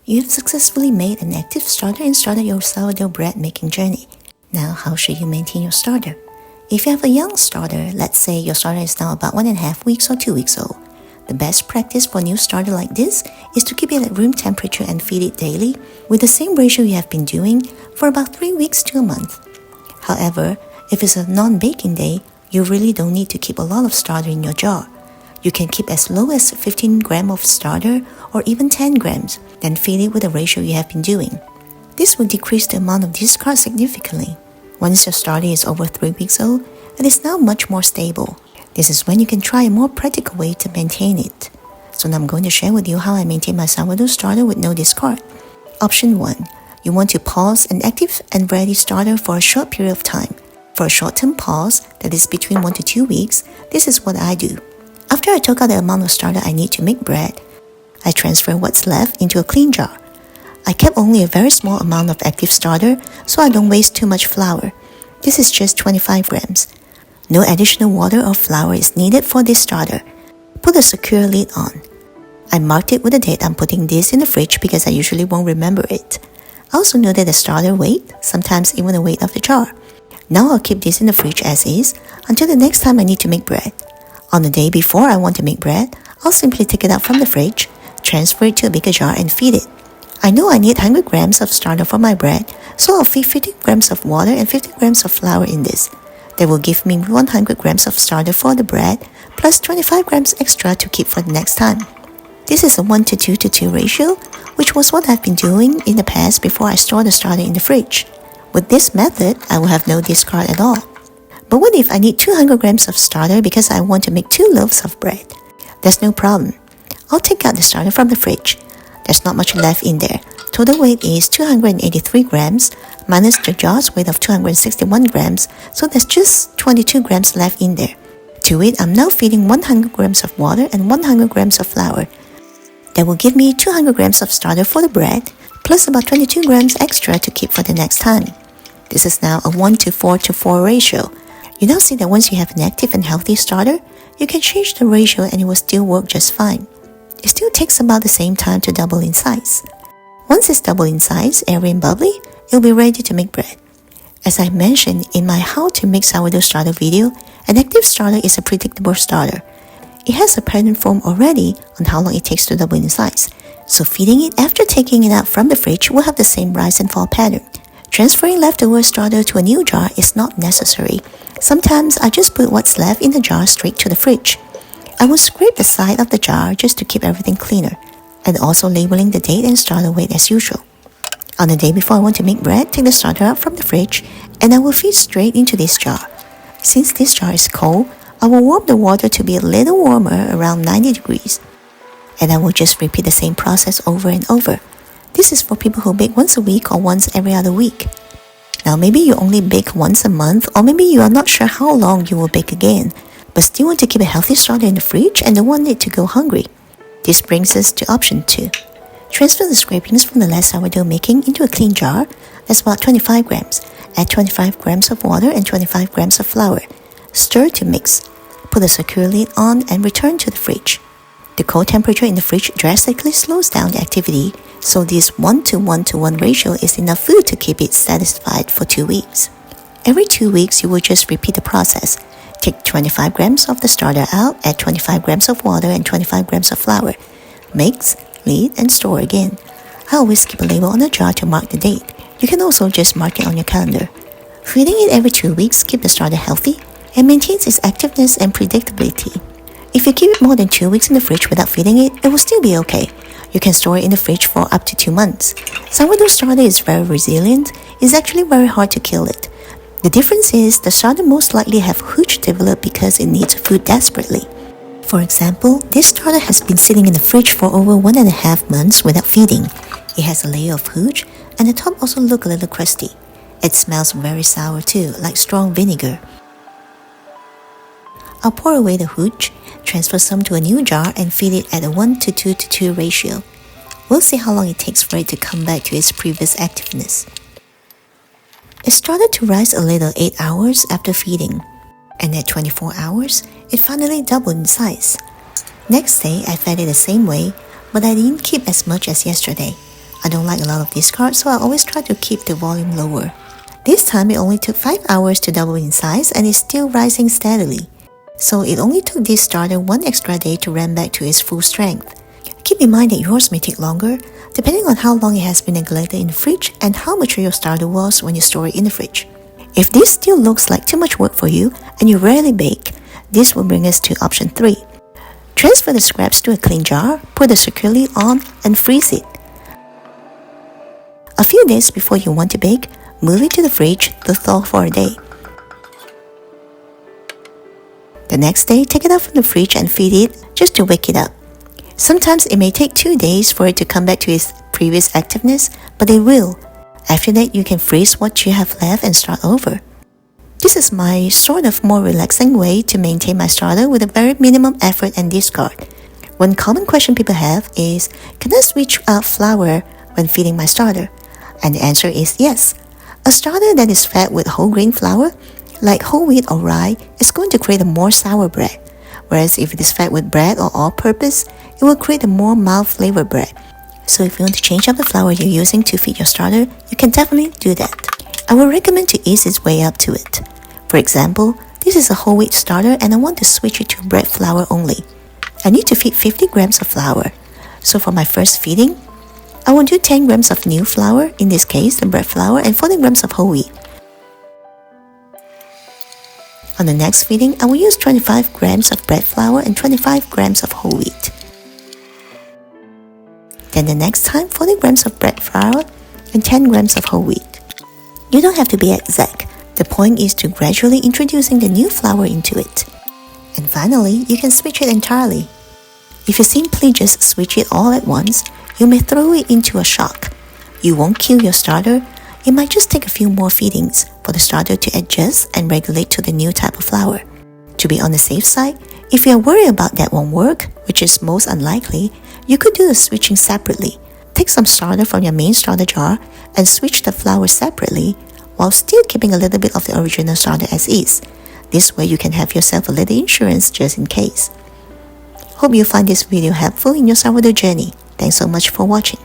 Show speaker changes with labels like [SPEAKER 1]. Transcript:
[SPEAKER 1] You have successfully made an active starter and started your sourdough bread making journey. Now, how should you maintain your starter? If you have a young starter, let's say your starter is now about 1.5 weeks or 2 weeks old, the best practice for a new starter like this is to keep it at room temperature and feed it daily with the same ratio you have been doing for about 3 weeks to a month. However, if it's a non-baking day, you really don't need to keep a lot of starter in your jar. You can keep as low as 15 grams of starter or even 10 grams, then feed it with the ratio you have been doing. This will decrease the amount of discard significantly. Once your starter is over 3 weeks old, it is now much more stable. This is when you can try a more practical way to maintain it. So now I'm going to share with you how I maintain my sourdough starter with no discard. Option 1. You want to pause an active and ready starter for a short period of time. For a short-term pause, that is between 1 to 2 weeks, this is what I do. After I took out the amount of starter I need to make bread, I transfer what's left into a clean jar. I kept only a very small amount of active starter so I don't waste too much flour. This is just 25 grams. No additional water or flour is needed for this starter. Put a secure lid on. I marked it with a date I'm putting this in the fridge because I usually won't remember it. I also noted the starter weight, sometimes even the weight of the jar. Now I'll keep this in the fridge as is until the next time I need to make bread. On the day before I want to make bread, I'll simply take it out from the fridge, transfer it to a bigger jar and feed it. I know I need 100 grams of starter for my bread, so I'll feed 50 grams of water and 50 grams of flour in this. That will give me 100 grams of starter for the bread, plus 25 grams extra to keep for the next time. This is a 1 to 2 to 2 ratio, which was what I've been doing in the past before I store the starter in the fridge. With this method, I will have no discard at all. But what if I need 200 grams of starter because I want to make 2 loaves of bread? That's no problem. I'll take out the starter from the fridge. There's not much left in there. Total weight is 283 grams minus the jar's weight of 261 grams, so there's just 22 grams left in there. To it, I'm now feeding 100 grams of water and 100 grams of flour. That will give me 200 grams of starter for the bread, plus about 22 grams extra to keep for the next time. This is now a 1 to 4 to 4 ratio. You now see that once you have an active and healthy starter, you can change the ratio and it will still work just fine. It still takes about the same time to double in size. Once it's double in size, airy and bubbly, it'll be ready to make bread. As I mentioned in my how to make sourdough starter video, an active starter is a predictable starter. It has a pattern formed already on how long it takes to double in size, so feeding it after taking it out from the fridge will have the same rise and fall pattern. Transferring leftover starter to a new jar is not necessary. Sometimes I just put what's left in the jar straight to the fridge. I will scrape the side of the jar just to keep everything cleaner, and also labeling the date and starter weight as usual. On the day before I want to make bread, take the starter out from the fridge, and I will feed straight into this jar. Since this jar is cold, I will warm the water to be a little warmer, around 90 degrees. And I will just repeat the same process over and over. This is for people who bake once a week or once every other week. Now maybe you only bake once a month, or maybe you are not sure how long you will bake again, but still want to keep a healthy starter in the fridge and don't want it to go hungry. This brings us to option 2. Transfer the scrapings from the last sourdough making into a clean jar. That's about 25 grams. Add 25 grams of water and 25 grams of flour. Stir to mix. Put a secure lid on and return to the fridge. The cold temperature in the fridge drastically slows down the activity, so this 1 to 1 to 1 ratio is enough food to keep it satisfied for 2 weeks. Every 2 weeks, you will just repeat the process. Take 25 grams of the starter out, add 25 grams of water and 25 grams of flour. Mix, lid, and store again. I always keep a label on the jar to mark the date. You can also just mark it on your calendar. Feeding it every 2 weeks keeps the starter healthy and maintains its activeness and predictability. If you keep it more than 2 weeks in the fridge without feeding it, it will still be okay. You can store it in the fridge for up to 2 months. Sourdough starter is very resilient. It's actually very hard to kill it. The difference is the starter most likely have hooch developed because it needs food desperately. For example, this starter has been sitting in the fridge for over 1.5 months without feeding. It has a layer of hooch, and the top also looks a little crusty. It smells very sour too, like strong vinegar. I'll pour away the hooch, transfer some to a new jar, and feed it at a 1 to 2 to 2 ratio. We'll see how long it takes for it to come back to its previous activeness. It started to rise a little 8 hours after feeding, and at 24 hours, it finally doubled in size. Next day, I fed it the same way, but I didn't keep as much as yesterday. I don't like a lot of discard, so I always try to keep the volume lower. This time it only took 5 hours to double in size and is still rising steadily. So it only took this starter 1 extra day to ramp back to its full strength. Keep in mind that yours may take longer, depending on how long it has been neglected in the fridge and how mature your starter was when you store it in the fridge. If this still looks like too much work for you and you rarely bake, this will bring us to option 3. Transfer the scraps to a clean jar, put the secure lid on, and freeze it. A few days before you want to bake, move it to the fridge to thaw for a day. The next day, take it out from the fridge and feed it just to wake it up. Sometimes it may take 2 days for it to come back to its previous activeness, but it will. After that, you can freeze what you have left and start over. This is my sort of more relaxing way to maintain my starter with a very minimum effort and discard. One common question people have is, can I switch out flour when feeding my starter? And the answer is yes. A starter that is fed with whole grain flour, like whole wheat or rye, is going to create a more sour bread. Whereas if it is fed with bread or all-purpose, it will create a more mild flavored bread. So if you want to change up the flour you're using to feed your starter, you can definitely do that. I would recommend to ease its way up to it. For example, this is a whole wheat starter and I want to switch it to bread flour only. I need to feed 50 grams of flour. So for my first feeding, I will do 10 grams of new flour, in this case the bread flour, and 40 grams of whole wheat. On the next feeding, I will use 25 grams of bread flour and 25 grams of whole wheat. Then the next time, 40 grams of bread flour and 10 grams of whole wheat. You don't have to be exact. The point is to gradually introducing the new flour into it. And finally, you can switch it entirely. If you simply just switch it all at once, you may throw it into a shock. You won't kill your starter. It might just take a few more feedings for the starter to adjust and regulate to the new type of flour. To be on the safe side, if you are worried about that won't work, which is most unlikely, you could do the switching separately. Take some starter from your main starter jar and switch the flour separately while still keeping a little bit of the original starter as is. This way you can have yourself a little insurance just in case. Hope you find this video helpful in your sourdough journey. Thanks so much for watching.